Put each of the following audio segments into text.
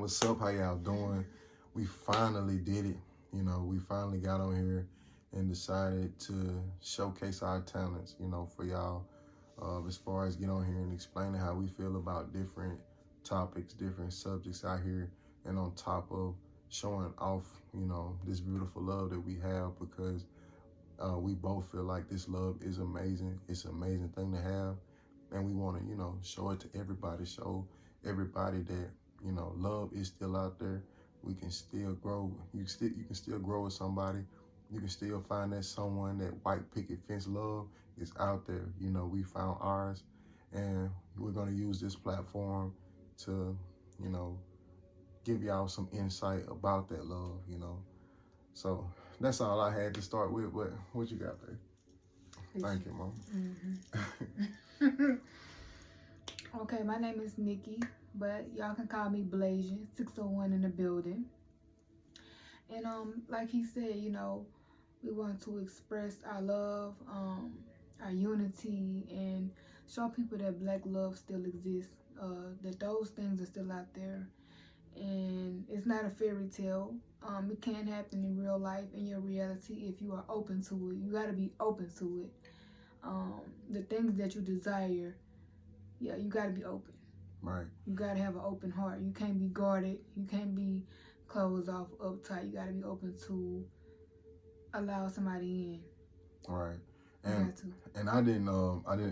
What's up? How y'all doing? We finally did it. You know, we finally got on here and decided to showcase our talents, you know, for y'all. As far as get on here and explaining how we feel about different topics, different subjects out here, and on top of showing off, you know, this beautiful love that we have, because we both feel like this love is amazing. It's an amazing thing to have, and we want to, you know, show it to everybody. Show everybody that, you know, love is still out there. We can still grow. You can still grow with somebody. You can still find that someone. That white picket fence love is out there. You know, we found ours, and we're gonna use this platform to, you know, give y'all some insight about that love. You know, so that's all I had to start with. But what you got there? Thank you, Mom. Okay, my name is Nikki, but y'all can call me Blasian, 601 in the building. And like he said, you know, we want to express our love, our unity, and show people that black love still exists, that those things are still out there. And it's not a fairy tale. It can happen in real life, in your reality, if you are open to it. You got to be open to it. The things that you desire, yeah, you got to be open. Right. You got to have an open heart. You can't be guarded. You can't be closed off, uptight. You got to be open to allow somebody in. Right. And I didn't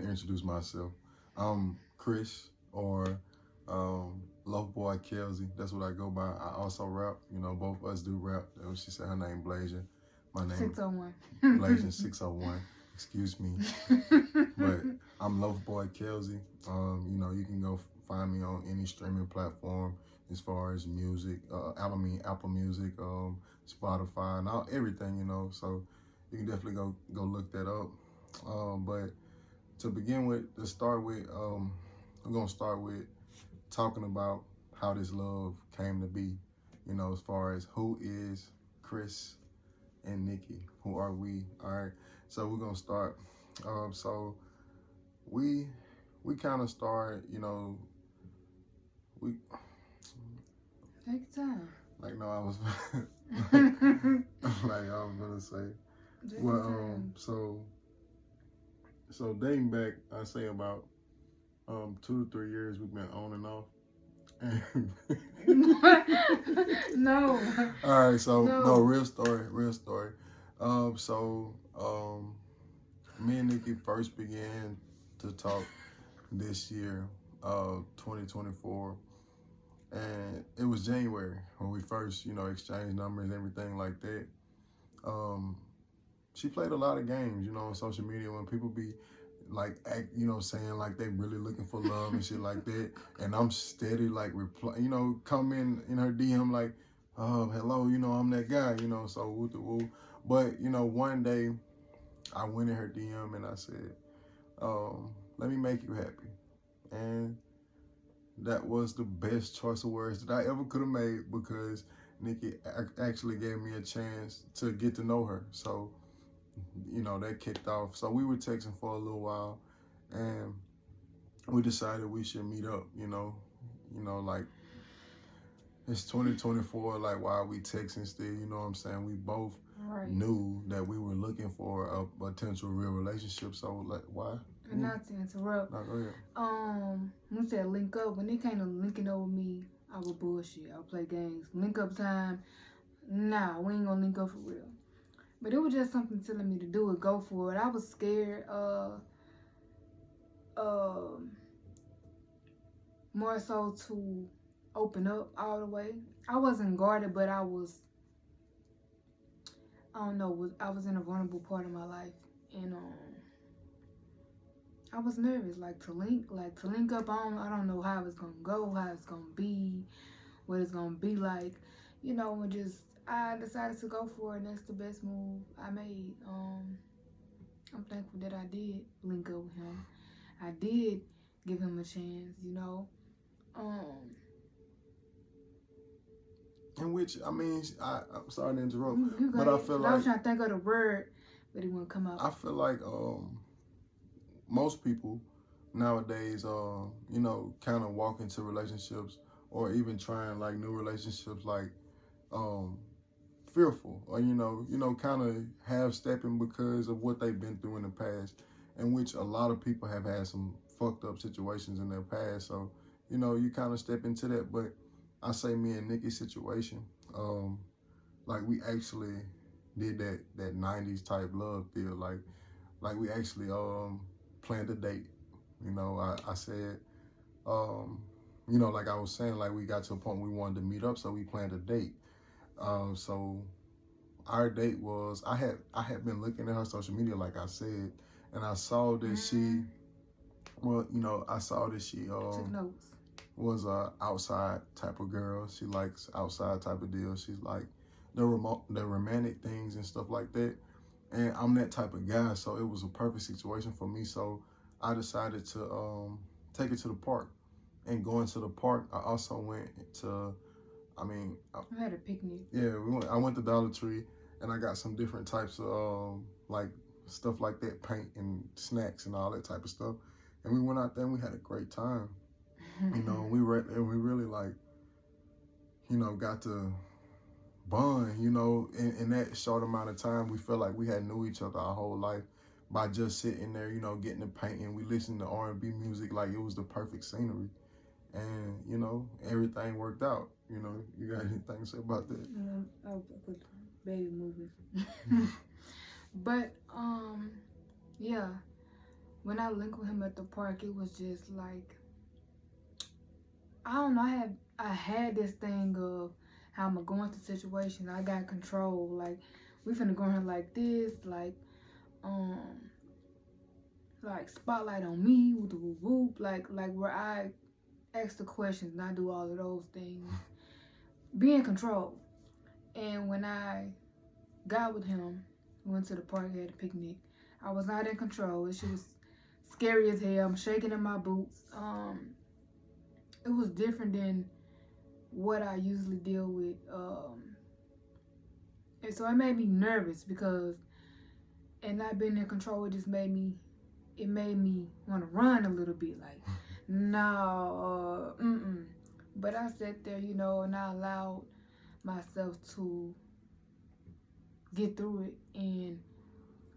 introduce myself. I'm Chris, or Love Boy Kelsey. That's what I go by. I also rap. You know, both of us do rap. She said her name Blasian. My name 601. Blasian 601. Excuse me. But I'm Love Boy Kelsey. You know, you can go find me on any streaming platform as far as music. Apple Music, Spotify, and everything. You know, so you can definitely go look that up. But to begin with, to start with, we're gonna start with talking about how this love came to be. You know, as far as who is Chris and Nikki, who are we? All right. So we're gonna start. So we kind of start, you know, we take time. Like no, I was like I was gonna say. Take Well, time. so dating back, I say about 2 to 3 years we've been on and off. No. All right, so no, real story. So me and Nikki first began to talk this year, 2024, and it was January when we first, you know, exchanged numbers and everything like that. She played a lot of games, you know, on social media when people be like, you know, saying like they really looking for love and shit like that, and I'm steady like reply, you know, come in her DM like, hello, you know, I'm that guy, you know, so woo the woo. But you know, one day I went in her DM and I said, let me make you happy, and that was the best choice of words that I ever could have made, because Nikki actually gave me a chance to get to know her. So, you know, that kicked off. So we were texting for a little while, and we decided we should meet up, you know, like it's 2024, like why are we texting still, you know what I'm saying? We both knew that we were looking for a potential real relationship, so like why? And not to interrupt. No, go ahead. We said link up. When it came to linking up with me, I would bullshit. I would play games. Link up time, nah, we ain't gonna link up for real. But it was just something telling me to do it, go for it. I was scared, more so to open up all the way. I wasn't guarded, but I was, I don't know, I was in a vulnerable part of my life, and I was nervous, like to link up on. I don't know how it's gonna go, how it's gonna be, what it's gonna be like, you know, and just I decided to go for it, and that's the best move I made. I'm thankful that I did link up with him. I did give him a chance, you know. In which, I mean, I'm sorry to interrupt, but I feel like I was trying to think of the word, but it wouldn't come out. I feel like most people nowadays, you know, kind of walk into relationships or even trying like new relationships like fearful, or kind of half stepping because of what they've been through in the past, in which a lot of people have had some fucked up situations in their past. So you kind of step into that. But I say me and Nikki's situation, like we actually did that 90s type love deal, like we actually planned a date. I said, like I was saying, like we got to a point we wanted to meet up, so we planned a date. So our date was, I had been looking at her social media, like I said, and I saw that she, I saw that she Took notes. was a outside type of girl. She likes outside type of deal. She's like the romantic things and stuff like that. And I'm that type of guy, so it was a perfect situation for me. So I decided to take it to the park. And going to the park, I also went to, We had a picnic. yeah, I went to Dollar Tree, and I got some different types of like stuff like that, paint and snacks and all that type of stuff. And we went out there and we had a great time. We really like, got to bond. In that short amount of time, we felt like we had knew each other our whole life by just sitting there, getting to painting. We listened to R&B music like it was the perfect scenery, and everything worked out. You got anything to say about that? I'll put baby movies. But yeah, when I linked with him at the park, it was just like, I don't know. I had this thing of how I'm gonna go into situation. I got control. Like we finna go in here like this, like spotlight on me with the whoop whoop, like where I ask the questions and I do all of those things. Be in control. And when I got with him, went to the park, had a picnic, I was not in control. She was scary as hell. I'm shaking in my boots. It was different than what I usually deal with. And so it made me nervous because, and not being in control, it just made me want to run a little bit. Like, no, But I sat there, and I allowed myself to get through it and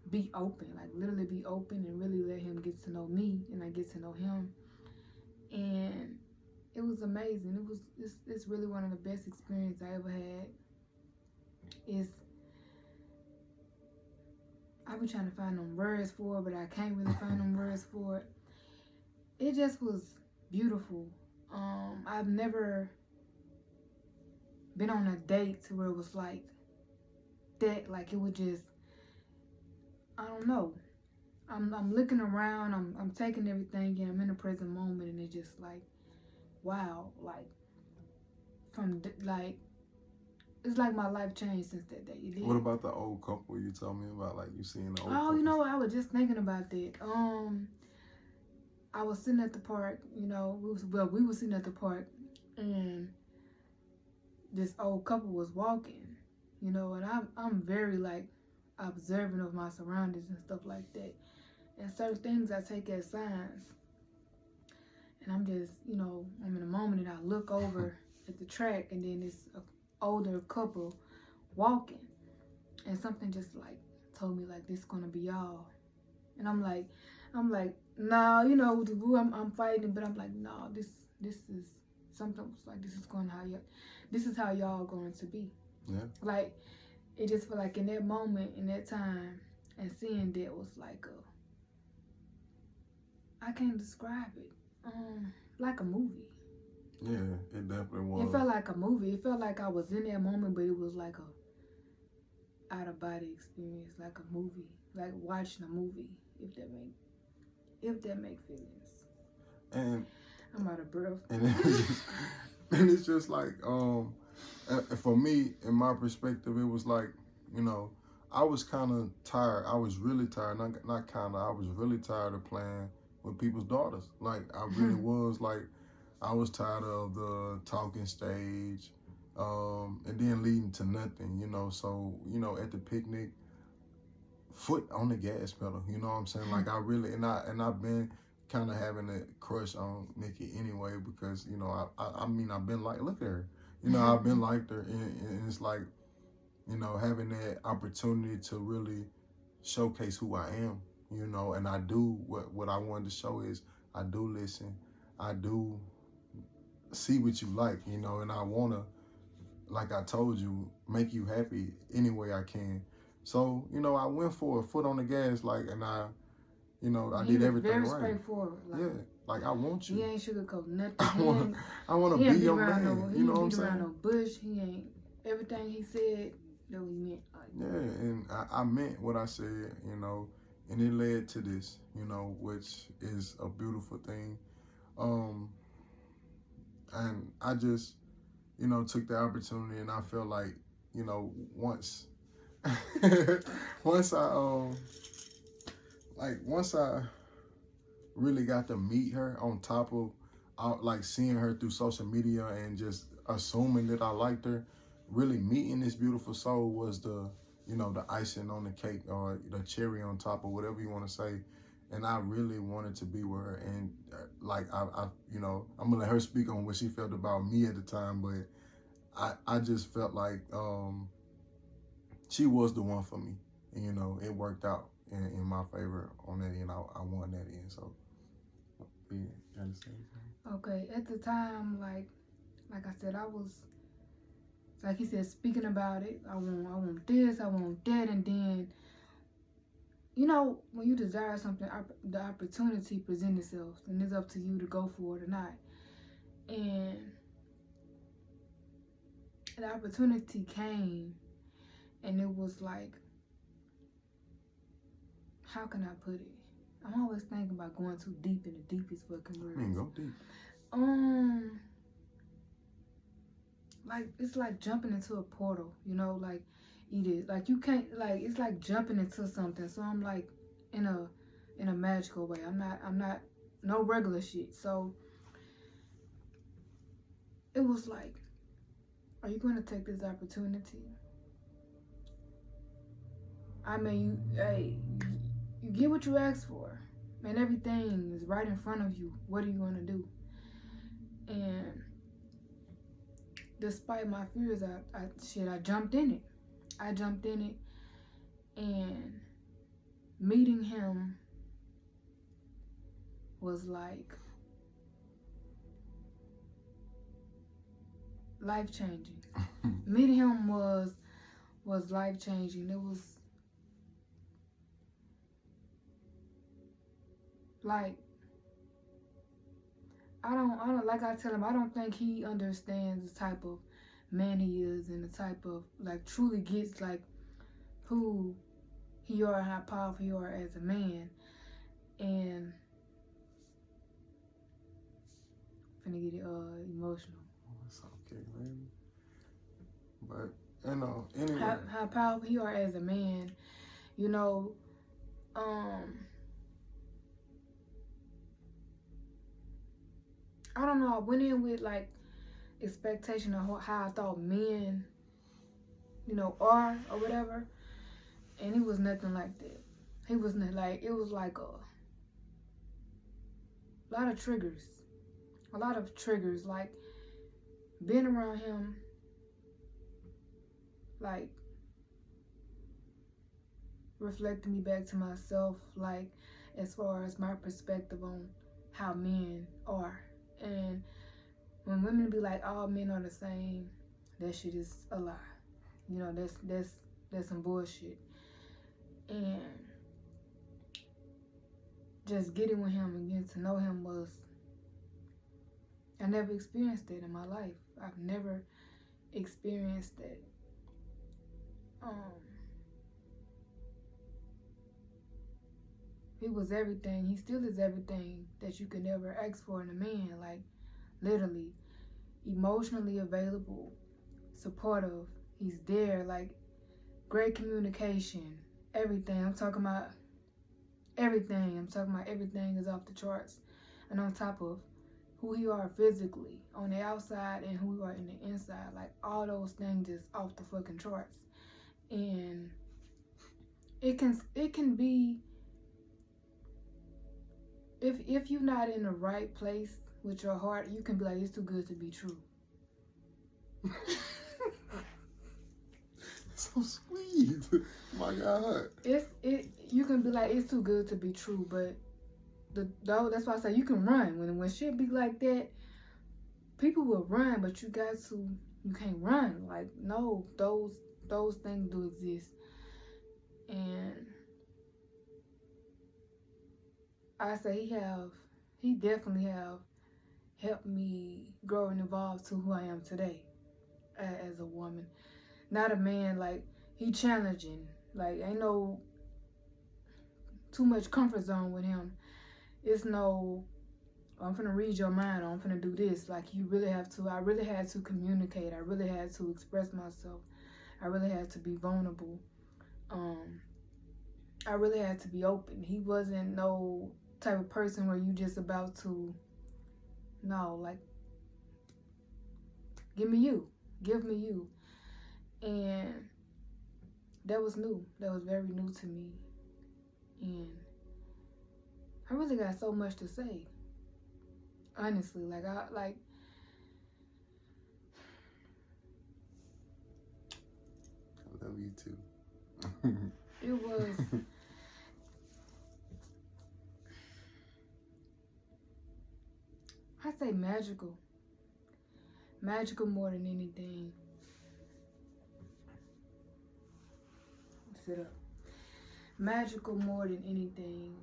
be open, like literally be open and really let him get to know me and I get to know him. And it was amazing. It's really one of the best experiences I ever had. I've been trying to find them words for it, but I can't really find them words for it. It just was beautiful. I've never been on a date to where it was like that. Like it would just, I don't know. I'm looking around. I'm taking everything in. I'm in the present moment, and it's just like, wow. Like it's like my life changed since that day. You did. What about the old couple you told me about? Like you seen the old. Oh, you know what? I was just thinking about that. I was sitting at the park. We were sitting at the park, and this old couple was walking. And I'm very like observant of my surroundings and stuff like that. And certain things I take as signs. And I'm just, I'm in a moment and I look over at the track and then this older couple walking. And something just like told me like, this is gonna be y'all. And I'm like, nah, I'm fighting, but I'm like, no, this is something like this is how y'all going to be. Yeah. Like, it just felt like in that moment, in that time, and seeing that was like I can't describe it. Like a movie. Yeah, it definitely was. It felt like a movie. It felt like I was in that moment, but it was like a out of body experience, like a movie, like watching a movie. If that make feelings. And I'm out of breath. And it's just like for me, in my perspective, it was like I was kind of tired. I was really tired. Not kind of. I was really tired of playing with people's daughters. Like I really was. Like I was tired of the talking stage, and then leading to nothing. So at the picnic, foot on the gas pedal. You know what I'm saying? Like I really and I've been kind of having a crush on Nikki anyway, because you know I mean I've been like, look at her, you know, I've been liked her, and it's like, you know, having that opportunity to really showcase who I am, you know, and I do what I wanted to show is I do listen, I do see what you like, you know, and I wanna, like I told you, make you happy any way I can. So, you know, I went for a foot on the gas, like, and I, you know, I did everything very right. straightforward. Like, yeah, like I want you. He ain't sugarcoat nothing. I want to he be your around man. No, you know what I'm beat saying? around no bush. He ain't everything he said that we meant. Like, yeah, and I meant what I said, you know, and it led to this, you know, which is a beautiful thing. And I just, you know, took the opportunity, and I feel like, you know, once once I really got to meet her, on top of like seeing her through social media and just assuming that I liked her, really meeting this beautiful soul was the, you know, the icing on the cake, or the cherry on top, or whatever you want to say. And I really wanted to be with her, and like I you know, I'm gonna let her speak on what she felt about me at the time, but I just felt like she was the one for me, and you know, it worked out in my favor on that end. I won that end, so yeah, you understand? okay, at the time, like I said, I was, like he said, speaking about it. I want this, I want that, and then, you know, when you desire something, the opportunity presents itself, and it's up to you to go for it or not. And the opportunity came, and it was like, how can I put it? I'm always thinking about going too deep in the deepest fucking words. I mean, go deep. Like, it's like jumping into a portal, you know, like, like you can't, like, it's like jumping into something. So I'm like in a magical way. I'm not no regular shit. So it was like, are you going to take this opportunity? I mean, you get what you asked for, man. Everything is right in front of you. What are you going to do? And despite my fears, I jumped in it. I jumped in it, and meeting him was like life-changing. Meeting him was life-changing. It was like, I don't, like I tell him, I don't think he understands the type of man he is, and the type of, like, truly gets, like, who he are and how powerful you are as a man. And I'm finna get emotional. It's okay, baby. But, you know, anyway. How powerful you are as a man, you know, I don't know, I went in with, like, expectation of how I thought men, you know, are or whatever, and he was nothing like that. He was not like, it was like a lot of triggers, like, being around him, like, reflected me back to myself, like, as far as my perspective on how men are. And when women be like, all men are the same, that shit is a lie. You know, that's some bullshit. And just getting with him and getting to know him was, I never experienced that in my life. I've never experienced that. He was everything. He still is everything that you could never ask for in a man. Like, literally, emotionally available, supportive. He's there, like, great communication, everything. I'm talking about everything. Everything is off the charts. And on top of who you are physically on the outside and who you are in the inside, like, all those things is off the fucking charts. And it can be if you're not in the right place with your heart, you can be like, it's too good to be true. So sweet. My God. You can be like, it's too good to be true, but that's why I say you can run. When shit be like that, people will run, but you can't run. Like, no, those things do exist. And I say he definitely have helped me grow and evolve to who I am today as a woman. Not a man, like, he challenging. Like, ain't no too much comfort zone with him. It's no, I'm finna read your mind, or I'm finna do this. Like, I really had to communicate. I really had to express myself. I really had to be vulnerable. I really had to be open. He wasn't no type of person where you just about to, no, like, give me you. And that was new. That was very new to me. And I really got so much to say. Honestly, I love you too. It was I say magical. Magical more than anything. Sit up. Magical more than anything.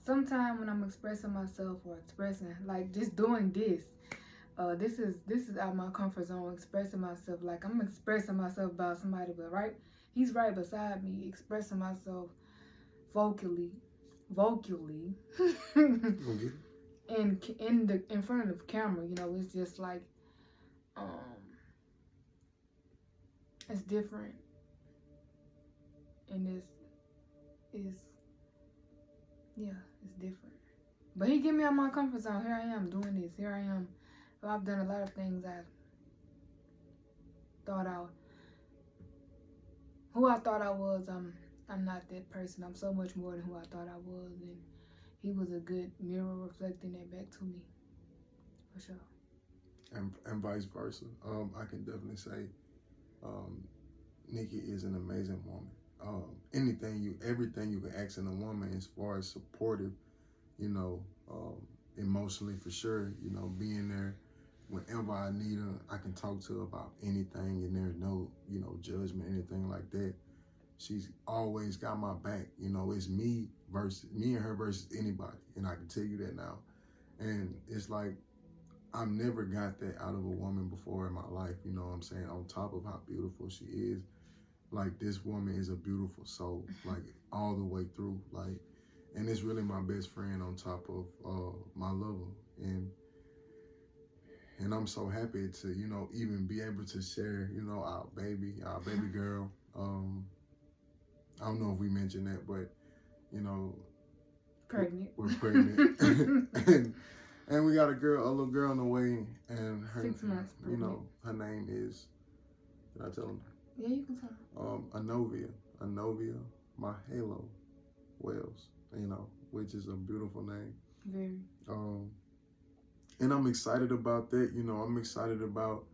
Sometimes when I'm expressing myself or expressing, like, just doing this, this is out of my comfort zone. Expressing myself, like, I'm expressing myself about somebody, but he's right beside me, expressing myself vocally, in front of the camera. You know, it's just like, it's different, and it's different. But he get me out of my comfort zone. Here I am doing this. Here I am. I've done a lot of things who I thought I was. I'm not that person. I'm so much more than who I thought I was, and he was a good mirror reflecting that back to me, for sure. And vice versa. I can definitely say, Nikki is an amazing woman. Everything you can ask in a woman as far as supportive, emotionally, for sure, being there whenever I need her. I can talk to her about anything, and there's no, judgment, anything like that. She's always got my back. It's me and her versus anybody, and I can tell you that now. And it's like, I've never got that out of a woman before in my life, you know what I'm saying? On top of how beautiful she is, like, this woman is a beautiful soul, like, all the way through, like, and it's really my best friend on top of my lover. And I'm so happy to, even be able to share, our baby girl. I don't know if we mentioned that, but, pregnant. We're pregnant. And we got a little girl on the way, and her, 6 months pregnant. Her name is, did I tell them? Yeah, you can tell. Anovia Mahalo Wells, which is a beautiful name. Very. And I'm excited about that. I'm excited about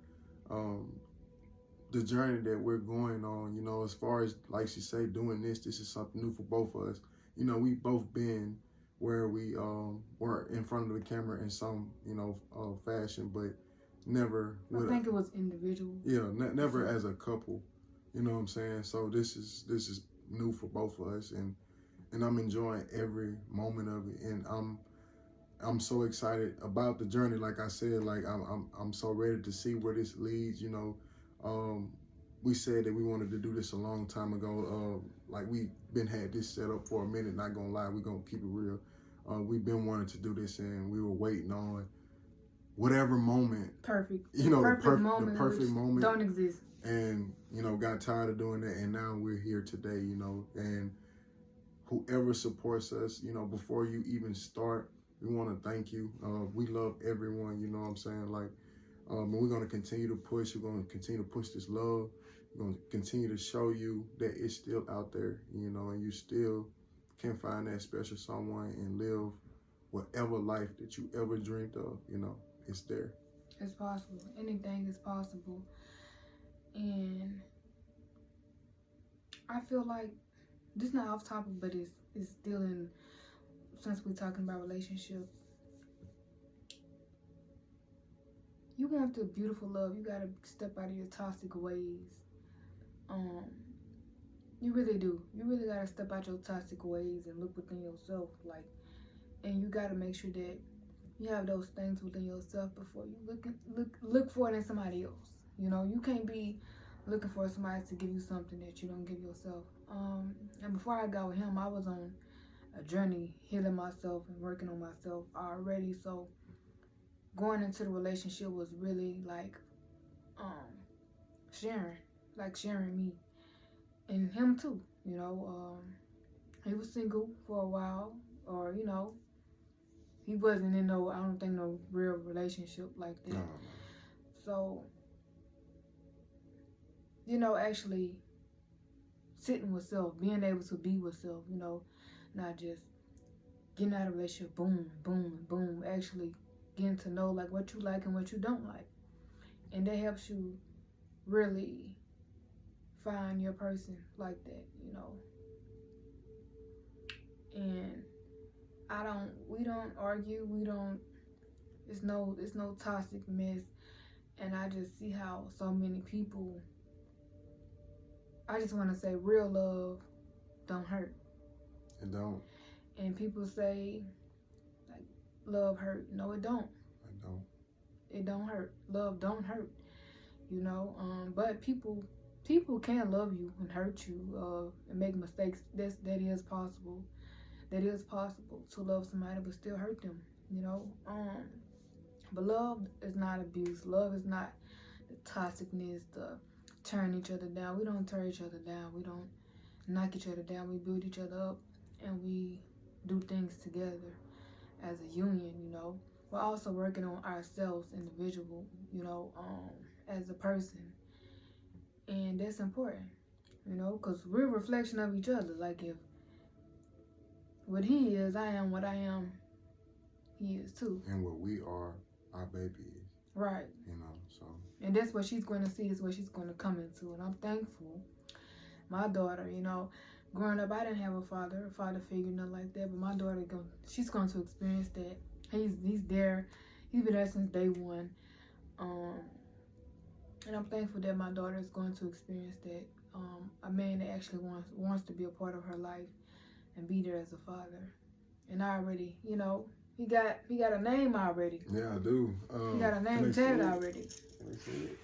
the journey that we're going on. As far as, like she say, doing this is something new for both of us. We both been where we were in front of the camera in some, fashion, but never. I think it was individual. Yeah, never as a couple. You know what I'm saying? So this is new for both of us, and I'm enjoying every moment of it, and I'm so excited about the journey. Like I said, like I'm so ready to see where this leads. We said that we wanted to do this a long time ago. Like, we had this set up for a minute. Not gonna lie, we gonna keep it real. We've been wanting to do this, and we were waiting on whatever moment. Perfect. The perfect moment don't exist. And got tired of doing that, and now we're here today. And whoever supports us, before you even start, we want to thank you. We love everyone. You know what I'm saying? Like, we're gonna continue to push. We're gonna continue to push this love. We're gonna continue to show you that it's still out there. And you still can find that special someone and live whatever life that you ever dreamed of, you know, it's there. It's possible. Anything is possible. And I feel like this not off topic, but it's still in, since we're talking about relationships. You want the beautiful love, you gotta step out of your toxic ways. You really do. You really gotta step out your toxic ways and look within yourself, like, and you gotta make sure that you have those things within yourself before you look for it in somebody else. You know, you can't be looking for somebody to give you something that you don't give yourself. And before I got with him, I was on a journey healing myself and working on myself already. So going into the relationship was really like sharing me and him too. You know, he was single for a while, or you know, he wasn't in no, I don't think, no real relationship like that. No. So, you know, actually sitting with self, being able to be with self, you know, not just getting out of a relationship, boom, boom, boom, actually getting to know like what you like and what you don't like. And that helps you really find your person like that, you know. And we don't argue, it's no toxic mess. And I just see how so many people, I just want to say real love don't hurt. It don't. And people say like love hurt. No, it don't. It don't. It don't hurt. Love don't hurt. You know, but people can love you and hurt you, and make mistakes. That is possible. That is possible to love somebody but still hurt them, you know. But love is not abuse. Love is not the toxicness, the tearing each other down. We don't tear each other down. We don't knock each other down. We build each other up, and we do things together as a union, you know. We're also working on ourselves individual, you know, as a person. And that's important, you know, because we're a reflection of each other. Like if what he is, I am what I am, he is too. And what we are, our baby is. Right. You know, so. And that's what she's going to see, is what she's going to come into. And I'm thankful. My daughter, you know, growing up, I didn't have a father figure, nothing like that. But my daughter, she's going to experience that. He's there. He's been there since day one. And I'm thankful that my daughter is going to experience that. A man that actually wants to be a part of her life and be there as a father. And I already, you know, he got a name already. Yeah, I do. He got a name tatted already. Can I see it?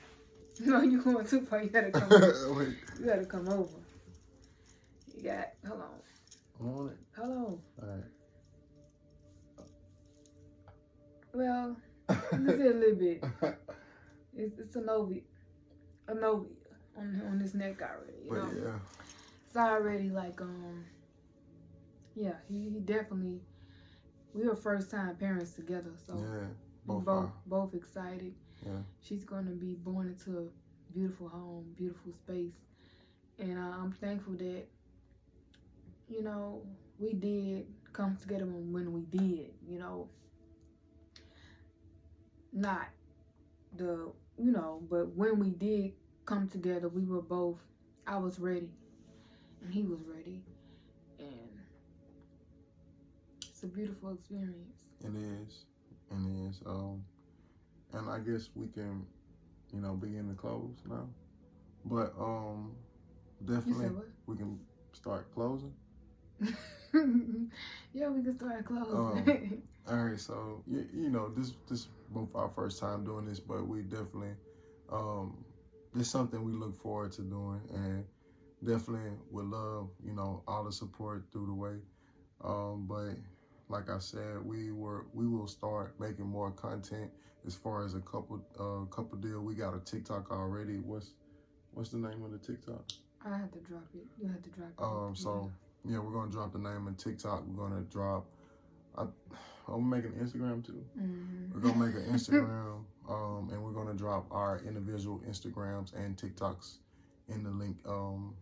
No, you going too far. You gotta come over. Wait. You gotta come over. You got, hold on. I'm on it. Hold on. All Well, you can see a little bit. It's a Novi on his neck already. You know? Yeah. It's already like yeah, he definitely, we were first time parents together, so yeah, both excited. Yeah. She's gonna be born into a beautiful home, beautiful space, and I'm thankful that, you know, we did come together when we did, you know. Not the, you know, but when we did come together, we were both, I was ready and he was ready, and it's a beautiful experience. It is. And I guess we can, you know, begin to close now. But definitely You said what? we can start closing. Yeah, we can start closing. All right, so you know, this both our first time doing this, but we definitely this is something we look forward to doing, and definitely would love, you know, all the support through the way. But like I said, we will start making more content as far as a couple deal. We got a TikTok already. What's the name of the TikTok? I have to drop it. You have to drop it. So yeah, we're gonna drop the name of TikTok. We're gonna drop. I'm making an Instagram too. Mm-hmm. We're gonna make an Instagram, and we're gonna drop our individual Instagrams and TikToks in the link on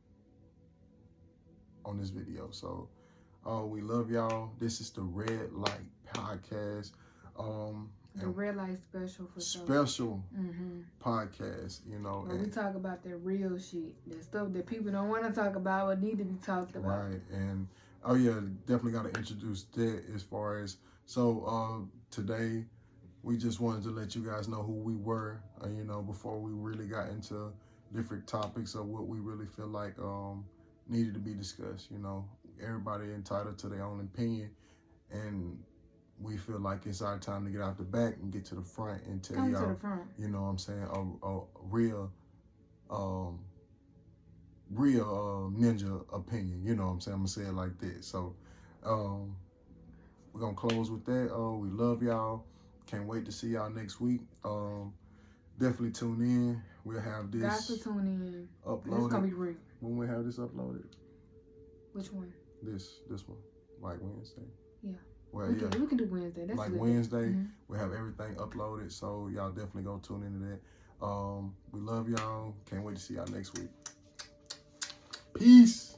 this video. So We love y'all. This is the Red Light Podcast. The Red Light Special for sure. Special podcast, you know. Where we talk about that real shit, that stuff that people don't want to talk about but need to be talked about. Right, and oh yeah, definitely got to introduce that as far as, so today we just wanted to let you guys know who we were, you know, before we really got into different topics of what we really feel like needed to be discussed. You know, everybody entitled to their own opinion, and we feel like it's our time to get out the back and get to the front and tell Come y'all, to the front. you know what I'm saying, a real ninja opinion, you know what I'm saying? I'm gonna say it like that. So we're gonna close with that. We love y'all. Can't wait to see y'all next week. Definitely tune in. We'll have this Got to tune in. uploaded. It's gonna be real. When we have this uploaded? Which one? This one, like Wednesday. Yeah. Well, we can do Wednesday. That's like good. Wednesday, we have everything uploaded, so y'all definitely go tune into that. We love y'all. Can't wait to see y'all next week. Peace.